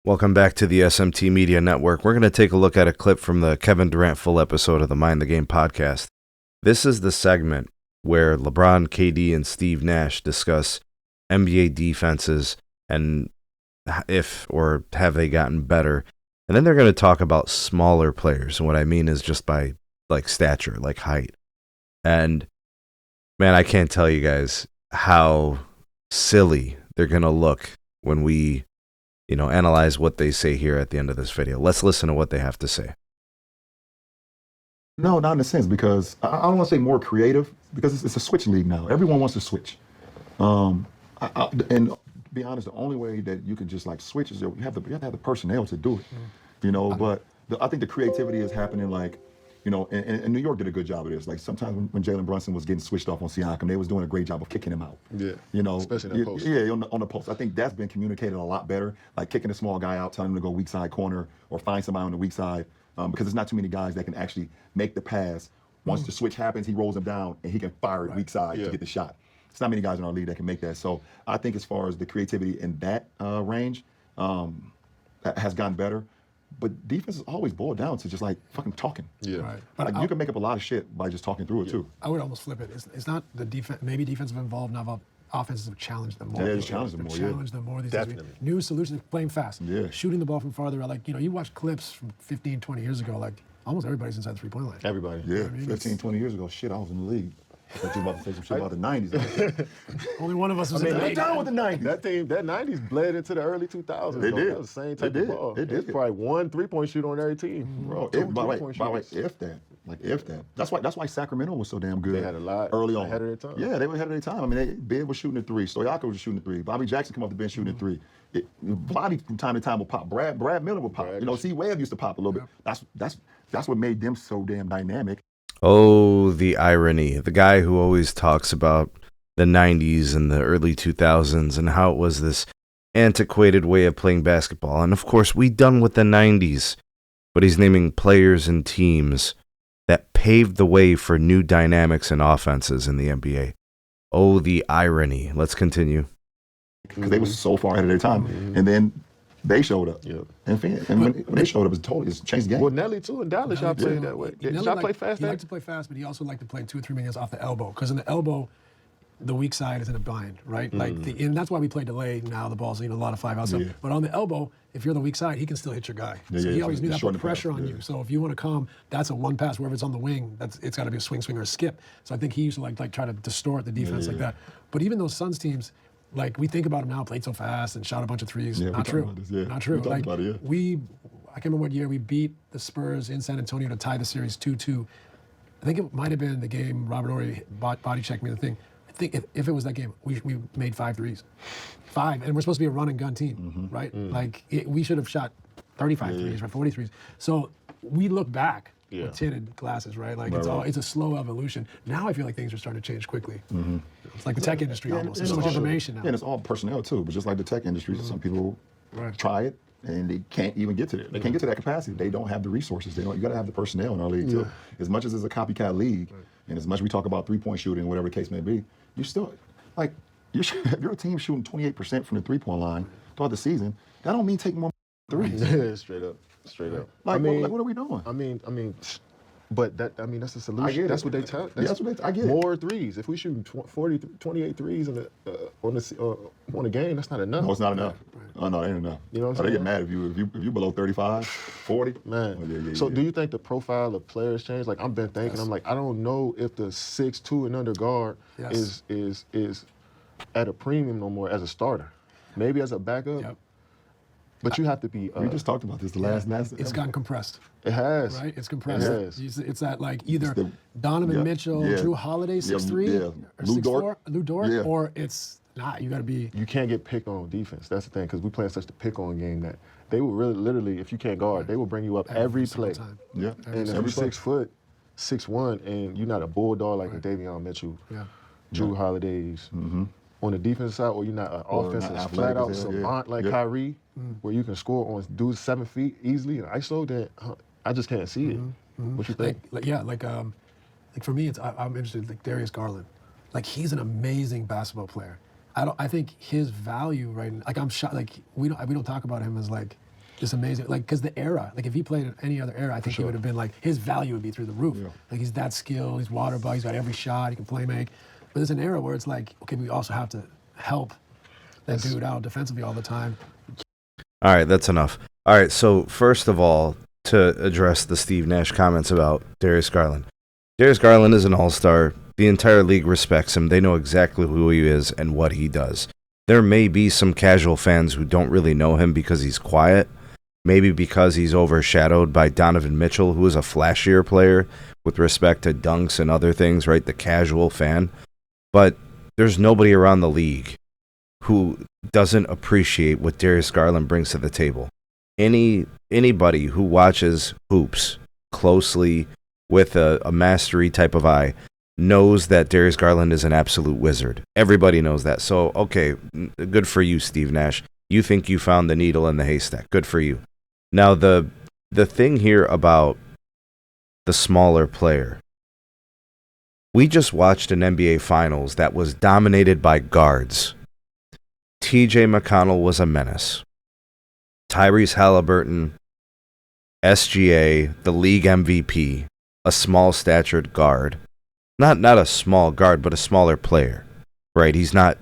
Welcome back to the SMT Media Network. We're going to take a look at a clip from the Kevin Durant full episode of the Mind the Game podcast. This is the segment where LeBron, KD, and Steve Nash discuss NBA defenses and if or have they gotten better. And then they're going to talk about smaller players. And what I mean is just by like stature, like height. And man, I can't tell you guys how silly they're going to look when we analyze what they say here at the end of this video. Let's listen to what they have to say. No, not in a sense, because I don't want to say more creative, because it's a switch league now. Everyone wants to switch. And to be honest, the only way that you can just like switch is you have to have the personnel to do it. But I think the creativity is happening and New York did a good job of this. Like sometimes when Jalen Brunson was getting switched off on Siakam, they was doing a great job of kicking him out. Yeah. Especially in the post. Yeah, on the post. I think that's been communicated a lot better. Like kicking a small guy out, telling him to go weak side corner or find somebody on the weak side. Because there's not too many guys that can actually make the pass. Once the switch happens, he rolls him down and he can fire it weak side to get the shot. There's not many guys in our league that can make that. So I think as far as the creativity in that range has gotten better. But defense is always boiled down to just like fucking talking. Yeah. Right. But you can make up a lot of shit by just talking through it too. I would almost flip it. It's not the defense. Maybe defensive involved, now offenses have challenged them more. Yeah, challenged them more. Challenged them more. These Definitely. days. New solutions, playing fast. Yeah. Shooting the ball from farther. Like, you watch clips from 15, 20 years ago, like almost everybody's inside the three-point line. Everybody. Yeah, I mean, 15, 20 years ago, shit, I was in the league. I thought you were about to say some shit about the 90s. Only one of us was in the I'm league. down with the 90s. That team, that 90s bled into the early 2000s. They though. did. That was the same They type did. of ball. They did. There's probably one three-point shooter on every team. Bro, Two by the way, three-point shooters. if that. That's why Sacramento was so damn good. They had a lot early on. ahead of their time. Yeah, they were ahead of their time. I mean, Bid was shooting a three. Stoyaka was shooting a three. Bobby Jackson come off the bench shooting a three. Vlade from time to time will pop. Brad Miller will pop. C. Webb used to pop a little bit. That's what made them so damn dynamic. Oh, the irony. The guy who always talks about the 90s and the early 2000s and how it was this antiquated way of playing basketball. And of course, we done with the 90s. But he's naming players and teams that paved the way for new dynamics and offenses in the NBA. Oh, the irony. Let's continue. Because they were so far ahead of their time. And then they showed up. Yep. And when they showed up, it's changed the game. Well, Nelly too in Dallas, y'all played that way. Nelly Y'all play fast? He liked to play fast, but he also liked to play 2 or 3 minutes off the elbow. Because in the elbow, the weak side is in a bind, right? And that's why we play delay now. The ball's a lot of 5 out. But on the elbow, if you're the weak side, he can still hit your guy. So he always knew that put pressure on you. So if you want to come, that's a one pass. Wherever it's on the wing, it's got to be a swing, or a skip. So I think he used to like try to distort the defense like that. But even those Suns teams, like we think about them now, played so fast and shot a bunch of threes. Yeah, Not true. Not true. Like I can't remember what year we beat the Spurs in San Antonio to tie the series 2-2. I think it might have been the game Robert Horry body checked me the thing. I think if it was that game, we made 5 threes. 5, and we're supposed to be a run and gun team, right? Like we should have shot 35 threes or 40 threes. So we look back with tinted glasses, right? Like it's a slow evolution. Now I feel like things are starting to change quickly. It's like the tech industry almost. There's so much information now. And it's all personnel too, but just like the tech industry, some people try it and they can't even get to it. They can't get to that capacity. They don't have the resources. You got to have the personnel in our league too. As much as it's a copycat league, and as much as we talk about 3-point shooting, whatever the case may be, you still like if you're a team shooting 28% from the 3-point line throughout the season, that don't mean taking more threes. Yeah, straight up. Like, what are we doing? I mean, but that's the solution. That's what they tell. I get it. More threes. If we shoot 28 threes on a game, that's not enough. No, it's not enough. Oh no, it ain't enough. You know what I'm They saying? get mad if you below 35, 40. Man. So do you think the profile of players change? Like I've been thinking, I'm like, I don't know if the 6'2" and under guard is at a premium no more as a starter. Maybe as a backup. Yep. But you have to be. We just talked about this the last match. It's gotten compressed. It has. Right? It's compressed. It has. It's that like either Donovan Mitchell, Drew Holiday 6'3", or Lou 6'4", Lou Dort, Yeah. or it's not. You got to be. You can't get picked on defense. That's the thing, because we play such a pick-on game that they will really, literally, if you can't guard, they will bring you up every play. Time. Yeah. And if you're 6 foot, 6'1", and you're not a bulldog like a Davion Mitchell, Drew Holiday's. On the defensive side, or you're not an offensive flat-out savant like Kyrie, where you can score on dudes 7 feet easily and ISO, then I just can't see it. What you think? Like for me, I'm interested like Darius Garland. Like he's an amazing basketball player. I think his value right now, like I'm shocked. Like we don't talk about him as like just amazing. Like, because the era, like if he played in any other era, I think he would have been like, his value would be through the roof. Yeah. Like he's that skilled, he's water bug, he's got every shot, he can play make. But there's an era where it's like, okay, we also have to help that dude out defensively all the time. All right, that's enough. All right, so first of all, to address the Steve Nash comments about Darius Garland. Darius Garland is an all-star. The entire league respects him. They know exactly who he is and what he does. There may be some casual fans who don't really know him because he's quiet, maybe because he's overshadowed by Donovan Mitchell, who is a flashier player with respect to dunks and other things, right? The casual fan. But there's nobody around the league who doesn't appreciate what Darius Garland brings to the table. Anybody who watches hoops closely with a mastery type of eye knows that Darius Garland is an absolute wizard. Everybody knows that. So, okay, good for you, Steve Nash. You think you found the needle in the haystack. Good for you. Now, the thing here about the smaller player, we just watched an NBA Finals that was dominated by guards. TJ McConnell was a menace. Tyrese Halliburton, SGA, the league MVP, a small-statured guard. Not a small guard, but a smaller player, right? He's not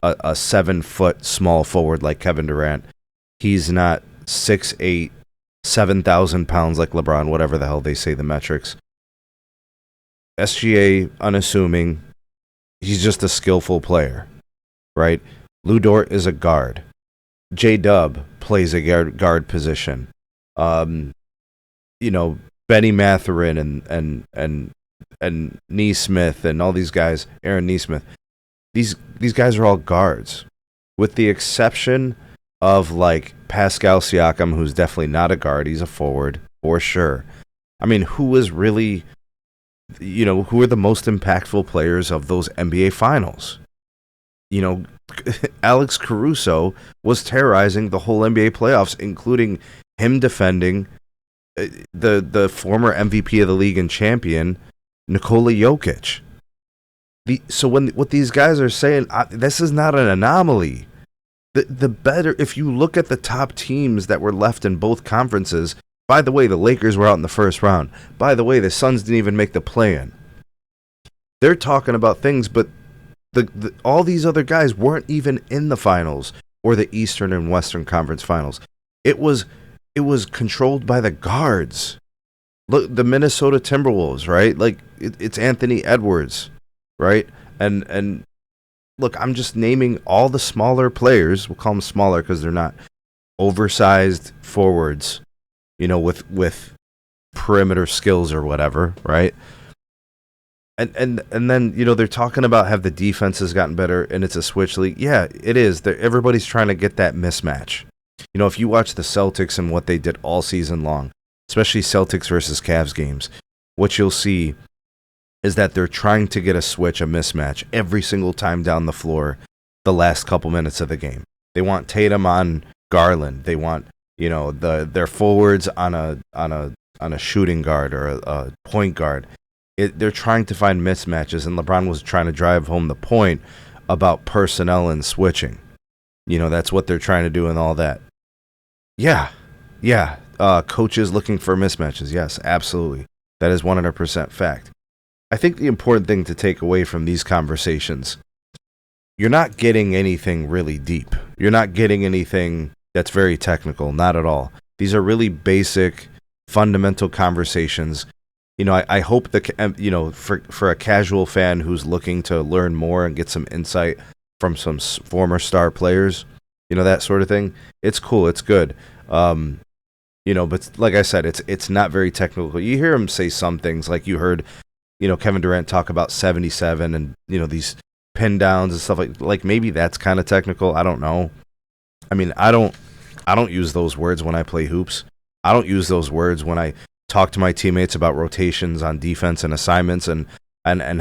a 7-foot small forward like Kevin Durant. He's not 6'8", 7,000 pounds like LeBron, whatever the hell they say the metrics. SGA, unassuming. He's just a skillful player, right? Lou Dort is a guard. J-Dub plays a guard position. Benny Mathurin and Neesmith and all these guys, Aaron Neesmith, these guys are all guards, with the exception of like Pascal Siakam, who's definitely not a guard. He's a forward for sure. I mean, who is really, who are the most impactful players of those NBA Finals? Alex Caruso was terrorizing the whole NBA playoffs, including him defending the former MVP of the league and champion, Nikola Jokic. So what these guys are saying, this is not an anomaly. The better, if you look at the top teams that were left in both conferences, by the way, the Lakers were out in the first round. By the way, the Suns didn't even make the play-in. They're talking about things, but all these other guys weren't even in the finals or the Eastern and Western Conference finals. It was controlled by the guards. Look, the Minnesota Timberwolves, right? Like it's Anthony Edwards, right? And look, I'm just naming all the smaller players. We'll call them smaller because they're not oversized forwards, with perimeter skills or whatever, right? And then they're talking about have the defenses gotten better and it's a switch league. Yeah, it is. Everybody's trying to get that mismatch. If you watch the Celtics and what they did all season long, especially Celtics versus Cavs games, what you'll see is that they're trying to get a switch, a mismatch every single time down the floor the last couple minutes of the game. They want Tatum on Garland. They want, their forwards on a shooting guard or a point guard. They're trying to find mismatches, and LeBron was trying to drive home the point about personnel and switching. That's what they're trying to do and all that. Yeah. Coaches looking for mismatches. Yes, absolutely. That is 100% fact. I think the important thing to take away from these conversations, you're not getting anything really deep. You're not getting anything that's very technical, not at all. These are really basic, fundamental conversations. I hope for a casual fan who's looking to learn more and get some insight from some former star players, that sort of thing. It's cool. It's good. But like I said, it's not very technical. You hear him say some things, like you heard, Kevin Durant talk about 77 and, these pin downs and stuff like maybe that's kind of technical. I don't know. I mean, I don't use those words when I play hoops. I don't use those words when I talk to my teammates about rotations on defense and assignments and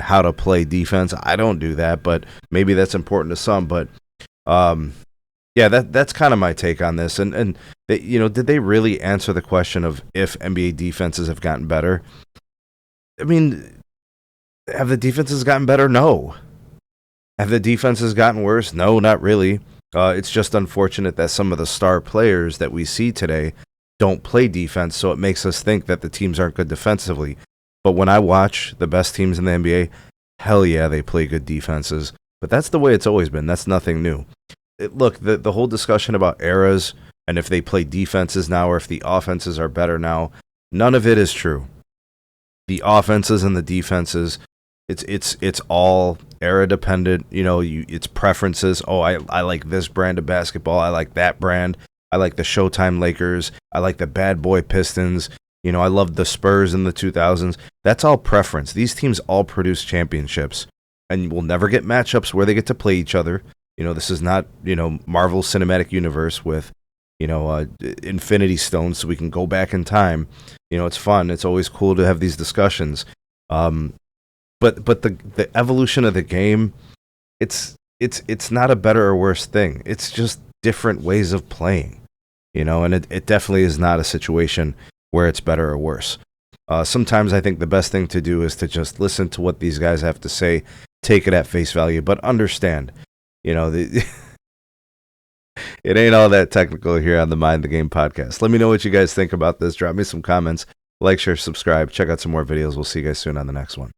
how to play defense. I don't do that, but maybe that's important to some. But that's kind of my take on this. And did they really answer the question of if NBA defenses have gotten better? I mean, have the defenses gotten better? No. Have the defenses gotten worse? No, not really. It's just unfortunate that some of the star players that we see today don't play defense, so it makes us think that the teams aren't good defensively. But when I watch the best teams in the NBA, hell yeah, they play good defenses. But that's the way it's always been. That's nothing new. Look, the whole discussion about eras and if they play defenses now or if the offenses are better now, none of it is true. The offenses and the defenses, it's all era dependent. It's preferences. Oh, I like this brand of basketball. I like that brand. I like the Showtime Lakers. I like the bad boy Pistons. I love the Spurs in the 2000s. That's all preference. These teams all produce championships, and we'll never get matchups where they get to play each other. This is not, Marvel Cinematic Universe with, Infinity Stones so we can go back in time. It's fun. It's always cool to have these discussions. But the evolution of the game, it's not a better or worse thing. It's just different ways of playing, and it definitely is not a situation where it's better or worse. Sometimes I think the best thing to do is to just listen to what these guys have to say, take it at face value, but understand, it ain't all that technical here on the Mind the Game podcast. Let me know what you guys think about this. Drop me some comments. Like, share, subscribe. Check out some more videos. We'll see you guys soon on the next one.